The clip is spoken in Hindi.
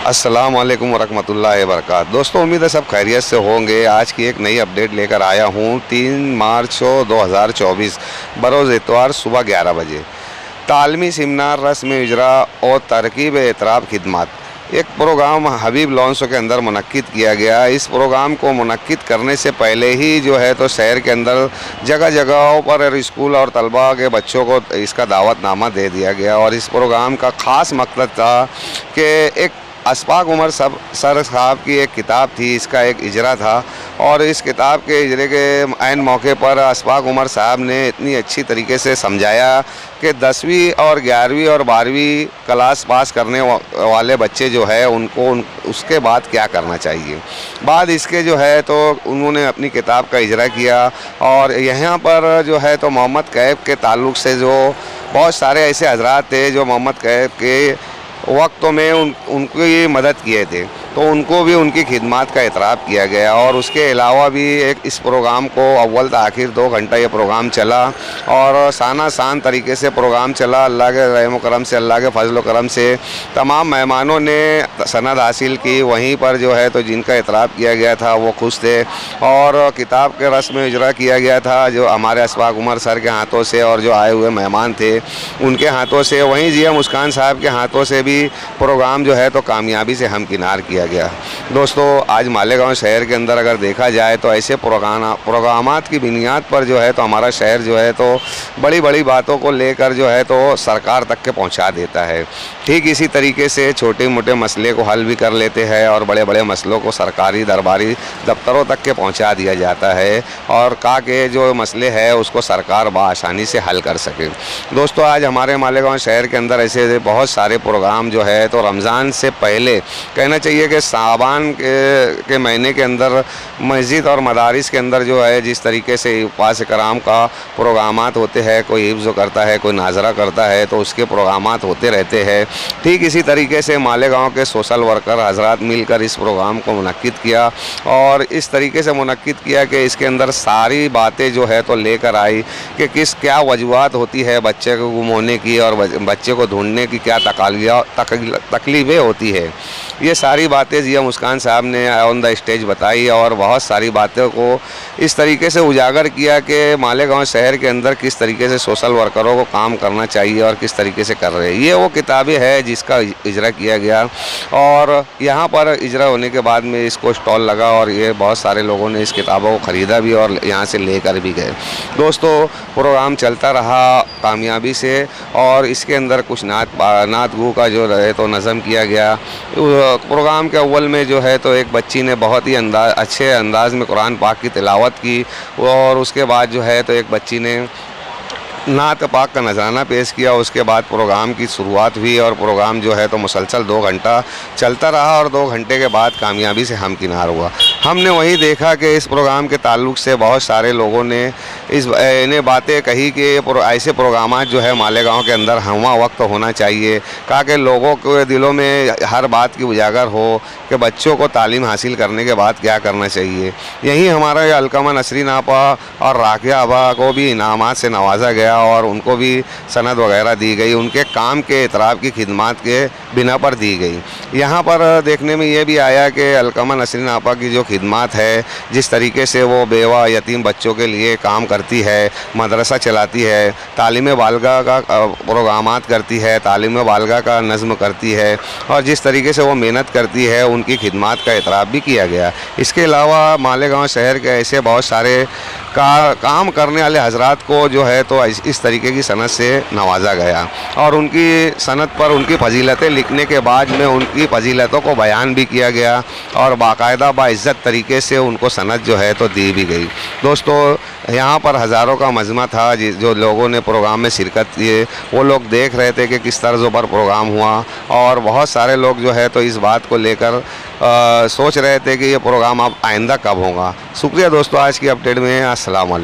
अस्सलाम वालेकुम वरहमतुल्लाहि वबरकातुहू। दोस्तों, उम्मीद है सब खैरियत से होंगे। आज की एक नई अपडेट लेकर आया हूँ। 3 मार्च 2024 बरोज़ इतवार सुबह 11 बजे तालमी सेमिनार रस्म इजरा और तरकीब एतराफ़ खिदमत एक प्रोग्राम हबीब लॉन शो के अंदर मुनक्किद किया गया। इस प्रोग्राम को मुनक्किद करने से पहले ही जो है तो शहर के अंदर जगह जगहों पर स्कूल और तलबा के बच्चों को इसका दावतनामा दे दिया गया। और इस प्रोग्राम का ख़ास मकसद था कि एक अशफाक उमर सर साहब की एक किताब थी, इसका एक इजरा था। और इस किताब के इजरे के ऐन मौके पर अशफाक उमर साहब ने इतनी अच्छी तरीके से समझाया कि 10वीं और 11वीं और 12वीं क्लास पास करने वाले बच्चे जो है उनको उसके बाद क्या करना चाहिए। बाद इसके जो है तो उन्होंने अपनी किताब का इजरा किया। और यहाँ पर जो है तो मोहम्मद कैफ के ताल्लुक़ से जो बहुत सारे ऐसे हजरात थे जो मोहम्मद कैफ के वक्तों में उनकी मदद किए थे, तो उनको भी उनकी खिदमत का एतराफ़ किया गया। और उसके अलावा भी इस प्रोग्राम को अव्वल से आखिर 2 घंटा ये प्रोग्राम चला और शान तरीके से प्रोग्राम चला। अल्लाह के रहम करम से, अल्लाह के फजल करम से तमाम मेहमानों ने सनद हासिल की। वहीं पर जो है तो जिनका एतराफ़ किया गया था वो खुश थे। और किताब के रस्म इजरा किया गया था जो हमारे अशफाक उमर सर के हाथों से और जो आए हुए मेहमान थे उनके हाथों से। वहीं जिया मुस्कान साहब के हाथों से भी प्रोग्राम जो है तो कामयाबी से हमकिनार किया गया। दोस्तों, आज मालेगांव शहर के अंदर अगर देखा जाए तो ऐसे प्रोग्रामात की बुनियाद पर जो है तो हमारा शहर जो है तो बड़ी बड़ी बातों को लेकर जो है तो सरकार तक के पहुंचा देता है। ठीक इसी तरीके से छोटे मोटे मसले को हल भी कर लेते हैं और बड़े बड़े मसलों को सरकारी दरबारी दफ्तरों तक के पहुंचा दिया जाता है और कहा कि जो मसले हैं उसको सरकार बआसानी से हल कर सके। दोस्तों, आज हमारे मालेगांव शहर के अंदर ऐसे बहुत सारे प्रोग्राम जो है तो रमज़ान से पहले कहना चाहिए कि साबान के महीने के अंदर मस्जिद और मदारिस के अंदर जो है जिस तरीके से उपास कराम का प्रोग्रामात होते हैं, कोई हिफ्ज़ करता है, कोई नाजरा करता है, तो उसके प्रोग्रामात होते रहते हैं। ठीक इसी तरीके से मालेगांव के सोशल वर्कर हजरात मिलकर इस प्रोग्राम को मुनक्किद किया और इस तरीके से मुनक्किद किया कि इसके अंदर सारी बातें जो है तो लेकर आई कि क्या वजूहात होती है बच्चे को गुम होने की और बच्चे को ढूंढने की क्या तकलीफ़ें होती है। ये सारी बातें जिया मुस्कान साहब ने ऑन द स्टेज बताई और बहुत सारी बातों को इस तरीके से उजागर किया कि मालेगांव शहर के अंदर किस तरीके से सोशल वर्करों को काम करना चाहिए और किस तरीके से कर रहे हैं। ये वो किताबें है जिसका इजरा किया गया और यहाँ पर इजरा होने के बाद में इसको स्टॉल लगा और ये बहुत सारे लोगों ने इस किताबों को ख़रीदा भी और यहाँ से लेकर भी गए। दोस्तों, प्रोग्राम चलता रहा कामयाबी से और इसके अंदर कुछ नात गू का जो रहे तो नज़म किया गया। प्रोग्राम के अव्वल में जो है तो एक बच्ची ने बहुत ही अच्छे अंदाज में कुरान पाक की तिलावत की और उसके बाद जो है तो एक बच्ची ने नात पाक का नजराना पेश किया। उसके बाद प्रोग्राम की शुरुआत हुई और प्रोग्राम जो है तो मुसलसल 2 घंटा चलता रहा और 2 घंटे के बाद कामयाबी से हमकिनार हुआ। हमने वही देखा कि इस प्रोग्राम के ताल्लुक़ से बहुत सारे लोगों ने इन्हें बातें कही कि ऐसे प्रोग्रामात जो है मालेगांव के अंदर हमा वक्त होना चाहिए, कहा कि लोगों के दिलों में हर बात की उजागर हो कि बच्चों को तालीम हासिल करने के बाद क्या करना चाहिए। यहीं हमारा अलकमा नसरीन आपा और राकिया आबा को भी इनामात से नवाजा गया और उनको भी सनद वगैरह दी गई, उनके काम के एतराफ़ की खिदमत के बिना पर दी गई। यहाँ पर देखने में ये भी आया कि अलकमा नसरीन आपा की जो खिदमत है, जिस तरीके से वो बेवा यतीम बच्चों के लिए काम करती है, मदरसा चलाती है, तालीम बालगा का प्रोग्रामात करती है, तालीम बालगा का नज़्म करती है और जिस तरीके से वो मेहनत करती है उनकी खिदमत का एतराफ़ भी किया गया। इसके अलावा मालेगांव शहर के ऐसे बहुत सारे काम करने वाले हजरात को जो है तो इस तरीके की सनद से नवाजा गया और उनकी सनद पर उनकी फजीलतें लिखने के बाद में उनकी फजीलतों को बयान भी किया गया और बाकायदा बाइज़्ज़त तरीके से उनको सनद जो है तो दी भी गई। दोस्तों, यहाँ पर हज़ारों का मजमा था जो लोगों ने प्रोग्राम में शिरकत किए, वो लोग देख रहे थे कि किस तर्ज़ पर प्रोग्राम हुआ और बहुत सारे लोग जो है तो इस बात को लेकर सोच रहे थे कि ये प्रोग्राम अब आइंदा कब होगा। शुक्रिया दोस्तों आज की अपडेट में। अस्सलाम वालेकुम।